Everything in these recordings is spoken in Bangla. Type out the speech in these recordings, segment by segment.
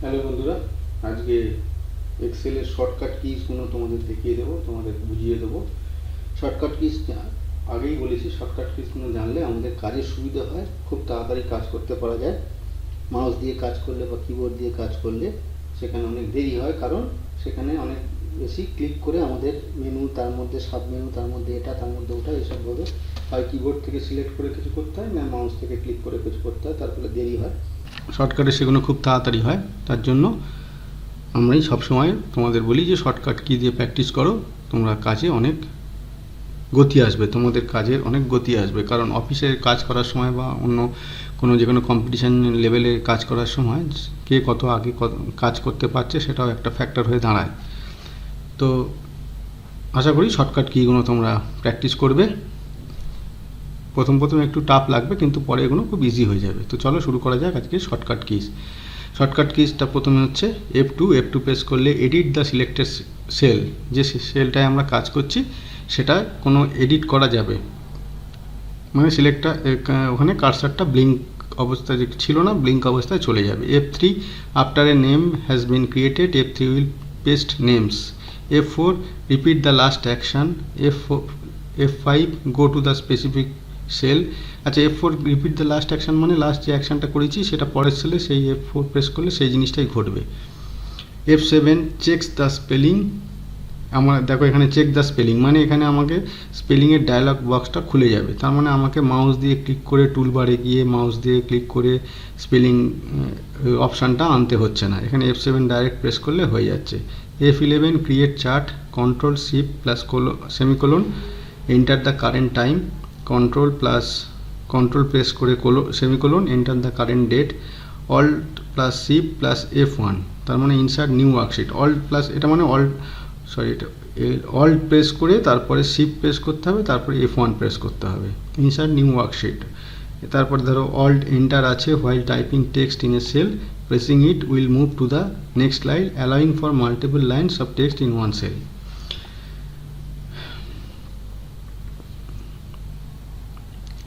হ্যালো বন্ধুরা, আজকে এক্সেলের শর্টকাট কিসগুলো তোমাদের দেখিয়ে দেবো, তোমাদের বুঝিয়ে দেবো। শর্টকাট কিস আগেই বলেছি, শর্টকাট কিসগুলো জানলে আমাদের কাজের সুবিধা হয়, খুব তাড়াতাড়ি কাজ করতে পারা যায়। মাউস দিয়ে কাজ করলে বা কিবোর্ড দিয়ে কাজ করলে সেখানে অনেক দেরি হয়, কারণ সেখানে অনেক বেশি ক্লিক করে আমাদের মেনু, তার মধ্যে সাব মেনু, তার মধ্যে এটা, তার মধ্যে ওটা, এসবভাবে হয় কিবোর্ড থেকে সিলেক্ট করে কিছু করতে হয়, না মাউস থেকে ক্লিক করে কিছু করতে হয়, তার ফলে দেরি হয়। শর্টকাটে সেগুলো খুব তাড়াতাড়ি হয়, তার জন্য আমরাই সবসময় তোমাদের বলি যে শর্টকাট কি দিয়ে প্র্যাকটিস করো, তোমরা কাজে অনেক গতি আসবে, তোমাদের কাজের অনেক গতি আসবে। কারণ অফিসে কাজ করার সময় বা অন্য কোনো যে কোনো কম্পিটিশান লেভেলে কাজ করার সময় কে কত আগে কাজ করতে পারছে সেটাও একটা ফ্যাক্টর হয়ে দাঁড়ায়। তো আশা করি শর্টকাট কিগুলো তোমরা প্র্যাকটিস করবে। প্রথম একটু টাফ লাগবে, কিন্তু পরে এগুলো খুব ইজি হয়ে যাবে। তো চলো শুরু করা যাক আজকে শর্টকাট কিস। শর্টকাট কিসটা প্রথমে হচ্ছে F2 প্রেস করলে এডিট দ্য সিলেক্টেড সেল, যে সেলটায় আমরা কাজ করছি সেটা কোনো এডিট করা যাবে, মানে সিলেক্টটা ওখানে কার্সারটা ব্লিঙ্ক অবস্থায় ছিল না, ব্লিঙ্ক অবস্থায় চলে যাবে। F3 after a name has been created, F3 will paste names. F4 repeat the last action. F5 go to the specific cell. আচ্ছা, F4 repeat the last action মানে লাস্ট যে অ্যাকশনটা করেছি সেটা পরের সেলে সেই F4 প্রেস করলে সেই জিনিসটাই ঘটবে। F7 checks the spelling. আমার দেখো এখানে চেক দ্য স্পেলিং মানে এখানে আমাকে স্পেলিংয়ের ডায়লগ বক্সটা খুলে যাবে, তার মানে আমাকে মাউস দিয়ে ক্লিক করে টুলবারে গিয়ে মাউস দিয়ে ক্লিক করে স্পেলিং অপশানটা আনতে হচ্ছে না, এখানে F7 ডাইরেক্ট প্রেস করলে হয়ে যাচ্ছে। F11 create chart, control shift plus semicolon, enter the current time, control press করে semicolon, enter the current date, Alt plus shift plus F1, তার মানে insert new worksheet. Alt plus এটা মানে অল্ট প্রেস করে তারপরে শিফট প্রেস করতে হবে, তারপরে F1 প্রেস করতে হবে, ইনসার্ট নিউ ওয়ার্কশিট। তারপর ধরো অল্ট এন্টার আছে while typing text in a cell, pressing it will move to the next line allowing for multiple lines of text in one cell.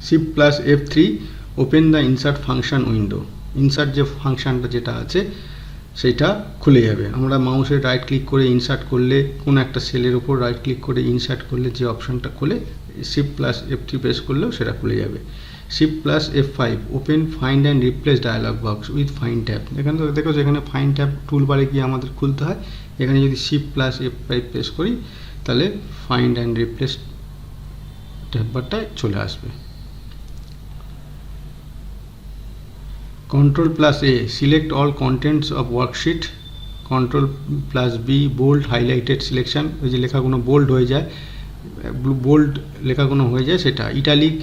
Shift plus F3 open the insert function window, insert যে ফাংশনটা যেটা আছে সেটা খুলে যাবে। আমরা মাউসের রাইট ক্লিক করে ইনসার্ট করলে, কোনো একটা সেলের উপর রাইট ক্লিক করে ইনসার্ট করলে যে অপশানটা খুলে, শিফট প্লাস F3 প্রেস করলেও সেটা খুলে যাবে। Shift plus F5 open find and replace dialog box with find tab. এখানে তো দেখো যেখানে ফাইন্ড ট্যাব টুলবারে গিয়ে আমাদের খুলতে হয়, এখানে যদি শিফট প্লাস F5 প্রেস করি তাহলে ফাইন্ড অ্যান্ড রিপ্লেস ট্যাববারটা চলে আসবে। Control plus A select all contents of worksheet, Control plus B bold highlighted selection, ওই যে লেখাগুলো বোল্ড হয়ে যায়, বোল্ড লেখাগুলো হয়ে যায় সেটা। ইটালিক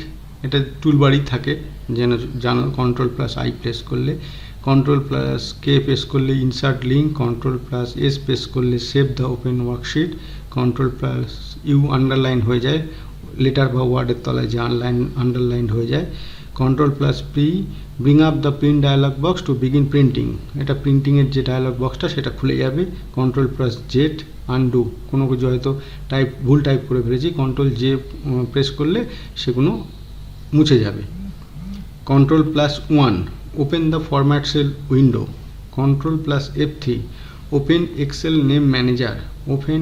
এটা টুলবারই থাকে যেন জানো, কন্ট্রোল প্লাস I প্রেস করলে, কন্ট্রোল প্লাস K প্রেস করলে insert link, control plus S press করলে save the open worksheet, control plus U underline হয়ে যায়, লেটার বা ওয়ার্ডের তলায় যে আন্ডারলাইন হয়ে যায়। Control plus P bring up the print dialog box to begin printing, এটা প্রিন্টিংয়ের যে ডায়ালগ বক্সটা সেটা খুলে যাবে। কন্ট্রোল প্লাস জেড আনডু, কোনো কিছু হয়তো ভুল টাইপ করে ফেলেছি, কন্ট্রোল জে প্রেস করলে সেগুলো মুছে যাবে। Control plus 1 open the format cell window, control plus F3 open Excel name manager, open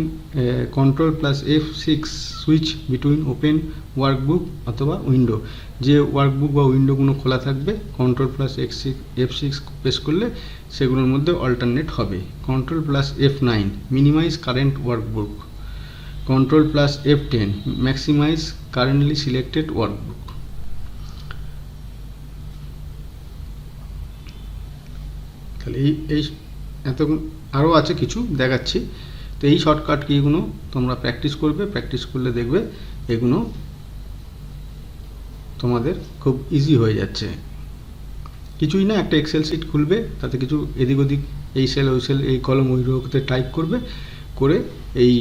control plus F6 switch between open workbook অথবা উইন্ডো, যে ওয়ার্কবুক বা উইন্ডোগুলো খোলা থাকবে কন্ট্রোল প্লাস F6 প্রেস করলে সেগুলোর মধ্যে অল্টারনেট হবে। Control plus F9 minimise current workbook, control plus F10 maximise currently selected workbook. তাহলে এই এত আরও আছে কিছু দেখাচ্ছি। তো এই শর্টকাট কিগুলো তোমরা প্র্যাকটিস করবে, প্র্যাকটিস করলে দেখবে এগুলো তোমাদের খুব ইজি হয়ে যাচ্ছে। কিছুই না, একটা এক্সেল শিট খুলবে, তাতে কিছু এদিক ওদিক এই সেল ওই সেল এই কলম ওই রোতে টাইপ করবে, করে এই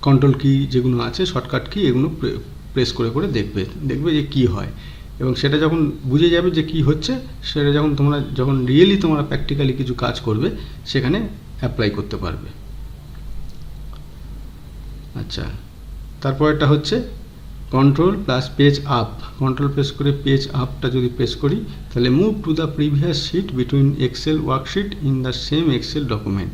কন্ট্রোল কি যেগুলো আছে শর্টকাট কি এগুলো প্রেস করে দেখবে যে কি হয়, এবং সেটা যখন বুঝে যাবে যে কি হচ্ছে, সেটা যখন রিয়েলি তোমরা প্র্যাকটিক্যালি কিছু কাজ করবে সেখানে অ্যাপ্লাই করতে পারবে। আচ্ছা, তারপর এটা হচ্ছে control plus page up, control press করে পেজ আপটা যদি প্রেস করি তাহলে move to the previous sheet between Excel worksheet in the same Excel document.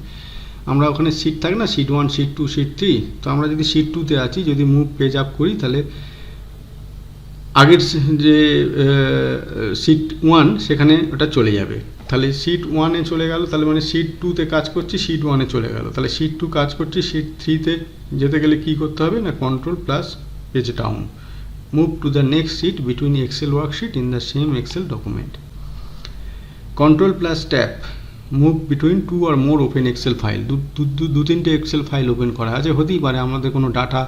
আমরা ওখানে শিট থাকে না, শিট 1, শিট 2, শিট 3, তো আমরা যদি শিট 2তে আছি, যদি মুভ পেজ আপ করি তাহলে আগের যে শিট 1 সেখানে ওটা চলে যাবে। তাহলে শিট 1-এ চলে গেল, তাহলে মানে শিট 2তে কাজ করছি, শিট 1-এ চলে গেল। তাহলে শিট 2 কাজ করছি, শিট 3-তে যেতে গেলে কী করতে হবে না, control plus page down, move to the next sheet between Excel worksheet in the same Excel document. Control plus tab, move between 2 or more open Excel file. দু তিনটে এক্সেল ফাইল ওপেন করা আছে, হতেই পারে আমাদের কোনো ডাটা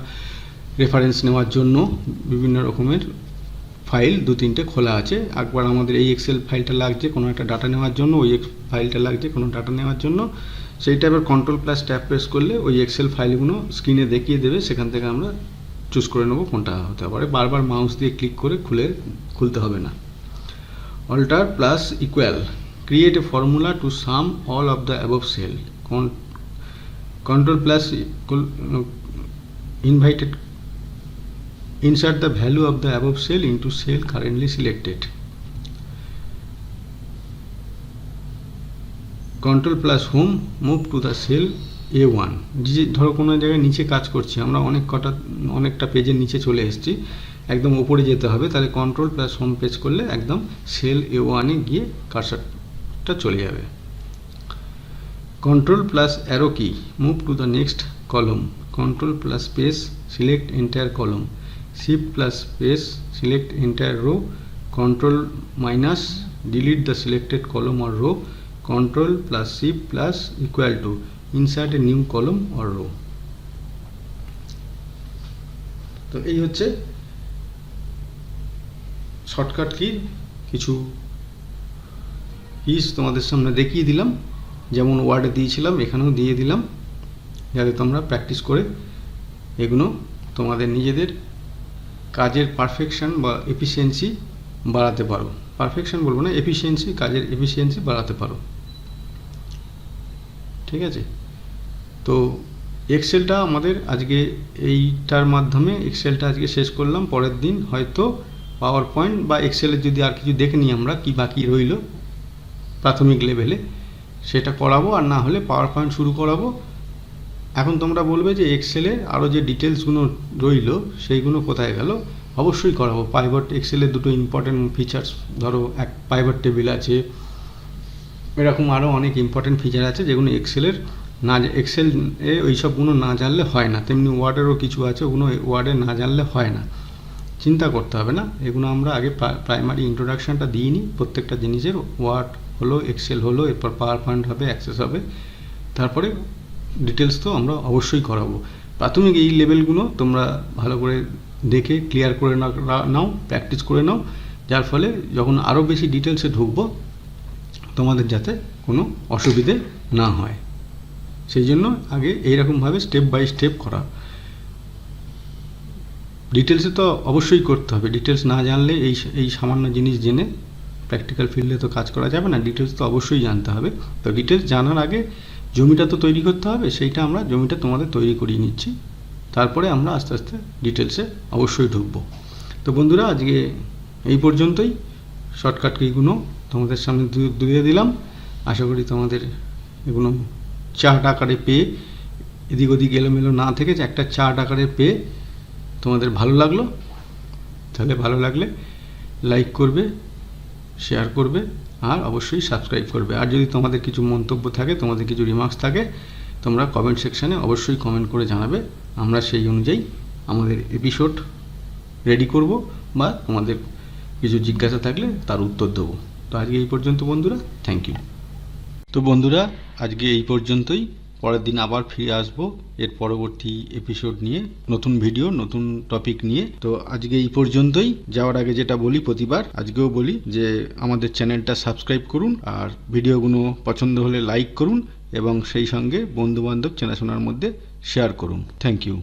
রেফারেন্স নেওয়ার জন্য বিভিন্ন রকমের ফাইল 2-3টে খোলা আছে। একবার আমাদের এই এক্সেল ফাইলটা লাগছে কোনো একটা ডাটা নেওয়ার জন্য, ওই ফাইলটা লাগছে কোনো ডাটা নেওয়ার জন্য, সেইটা এবার কন্ট্রোল প্লাস ট্যাপ প্রেস করলে ওই এক্সেল ফাইলগুলো স্ক্রিনে দেখিয়ে দেবে, সেখান থেকে আমরা চুজ করে নেবো কোনটা হতে পারে। বারবার মাউস দিয়ে ক্লিক করে খুলতে হবে না। Alt plus equal, create a formula to sum all of the above cell. Control plus invited, insert the value of the above cell into cell currently selected. Control plus home, move to the cell A1. যে ধরো কোনো জায়গায় নিচে কাজ করছি আমরা, অনেকটা পেজের নিচে চলে এসেছি, একদম উপরে যেতে হবে, তাহলে কন্ট্রোল প্লাস হোম পেজ করলে একদম সেল A1-এ গিয়ে কার্সারটা চলে যাবে। Control plus arrow key, move to the next column, control plus space select entire column, shift plus space select entire row, control minus delete the selected column or row, control plus shift plus equal to insert a new column or row. তো এই হচ্ছে শর্টকাট কির কিছু কিস তোমাদের সামনে দেখিয়ে দিলাম, যেমন ওয়ার্ডে দিয়েছিলাম এখানেও দিয়ে দিলাম, যাতে তোমরা প্র্যাকটিস করে এগুলো তোমাদের নিজেদের কাজের পারফেকশন বা এফিসিয়েন্সি বাড়াতে পারো। পারফেকশন বলবো না, এফিসিয়েন্সি, কাজের এফিসিয়েন্সি বাড়াতে পারো। ঠিক আছে, তো এক্সেলটা আমাদের আজকে এইটার মাধ্যমে এক্সেলটা আজকে শেষ করলাম। পরের দিন হয়তো পাওয়ার পয়েন্ট বা এক্সেলের যদি আর কিছু দেখে নিই আমরা কি বাকি রইল প্রাথমিক লেভেলে, সেটা করাবো, আর না হলে পাওয়ার পয়েন্ট শুরু করাবো। এখন তোমরা বলবে যে এক্সেলের আরও যে ডিটেলসগুলো রইল সেইগুলো কোথায় গেল, অবশ্যই করাবো। পাইভট, এক্সেলের দুটো ইম্পর্টেন্ট ফিচার্স, ধরো এক পাইভট টেবিল আছে, এরকম আরও অনেক ইম্পর্টেন্ট ফিচার আছে যেগুলো এক্সেলের এক্সেল এ ওই সবগুলো না জানলে হয় না। তেমনি ওয়ার্ডেরও কিছু আছে, ওগুলো ওয়ার্ডে না জানলে হয় না, চিন্তা করতে হবে না। এগুলো আমরা আগে প্রাইমারি ইন্ট্রোডাকশানটা দিয়ে নিই প্রত্যেকটা জিনিসের। ওয়ার্ড হলো, এক্সেল হলো, এরপর পাওয়ার পয়েন্ট হবে, অ্যাক্সেস হবে, তারপরে ডিটেলস তো আমরা অবশ্যই করাবো। প্রাথমিক এই লেভেলগুলো তোমরা ভালো করে দেখে ক্লিয়ার করে নাও, প্র্যাকটিস করে নাও, যার ফলে যখন আরও বেশি ডিটেলসে ঢুকবো তোমাদের যাতে কোনো অসুবিধে না হয়, সেই জন্য আগে এইরকমভাবে স্টেপ বাই স্টেপ করা। ডিটেলসে তো অবশ্যই করতে হবে, ডিটেলস না জানলে এই সামান্য জিনিস জেনে প্র্যাকটিক্যাল ফিল্ডে তো কাজ করা যাবে না, ডিটেলস তো অবশ্যই জানতে হবে। তো ডিটেলস জানার আগে জমিটা তো তৈরি করতে হবে, সেইটা আমরা জমিটা তোমাদের তৈরি করিয়ে নিচ্ছি, তারপরে আমরা আস্তে আস্তে ডিটেলসে অবশ্যই ঢুকবো। তো বন্ধুরা, আজকে এই পর্যন্তই। শর্টকাট কিগুলো তোমাদের সামনে দিয়ে দিলাম। আশা করি তোমাদের এগুলো চার্ট আকারে পেয়ে, এদিক ওদিক এলোমেলো না থেকে একটা চার্ট আকারে পেয়ে তোমাদের ভালো লাগলো। তাহলে ভালো লাগলে লাইক করবে, শেয়ার করবে, আর অবশ্যই সাবস্ক্রাইব করবে। আর যদি তোমাদের কিছু মন্তব্য থাকে, তোমাদের কিছু রিমার্কস থাকে, তোমরা কমেন্ট সেকশানে অবশ্যই কমেন্ট করে জানাবে। আমরা সেই অনুযায়ী আমাদের এপিসোড রেডি করব, বা তোমাদের কিছু জিজ্ঞাসা থাকলে তার উত্তর দেবো। তো আজকে এই পর্যন্ত বন্ধুরা, থ্যাংক ইউ। তো বন্ধুরা, আজকে এই পর্যন্তই। পরের দিন আবার ফিরে আসবো এর পরবর্তী এপিসোড নিয়ে, নতুন ভিডিও, নতুন টপিক নিয়ে। তো আজকে এই পর্যন্তই। যাওয়ার আগে যেটা বলি প্রতিবার, আজকেও বলি যে আমাদের চ্যানেলটা সাবস্ক্রাইব করুন, আর ভিডিওগুলো পছন্দ হলে লাইক করুন, এবং সেই সঙ্গে বন্ধুবান্ধব চেনাশোনার মধ্যে শেয়ার করুন। Thank you.